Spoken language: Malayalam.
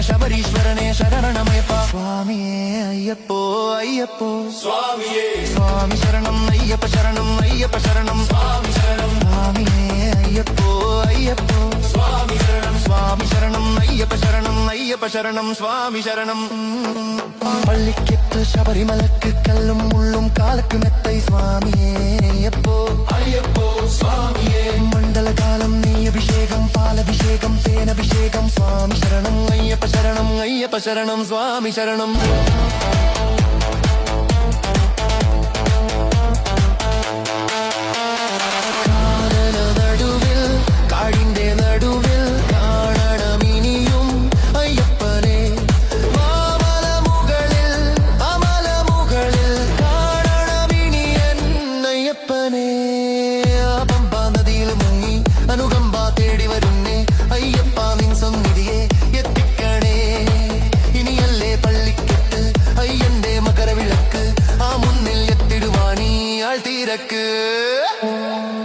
ശബരീശ്വരനെ ശരണമയ്യപ്പ സ്വാമിയേ അയ്യപ്പോ അയ്യപ്പോ സ്വാമിയേ സ്വാമി ശരണം അയ്യപ്പ ശരണം അയ്യപ്പ ശരണം സ്വാമി ശരണം സ്വാമിയേ അയ്യപ്പോ അയ്യപ്പോ സ്വാമി ശരണം സ്വാമി ശരണം അയ്യപ്പ ശരണം അയ്യപ്പ ശരണം സ്വാമി ശരണം പള്ളിക്കെട്ട് ശബരിമലക്ക് കല്ലും മുള്ളും കാലക്ക് മെത്തൈ സ്വാമിയേ അയ്യപ്പോ അയ്യപ്പോ സ്വാമിയേ മണ്ഡലകാലം നെയ്യഭിഷേകം പാലഭിഷേകം തേനഭിഷേകം സ്വാമി ശരണം അയ്യപ്പ ശരണം അയ്യപ്പ ശരണം സ്വാമി ശരണം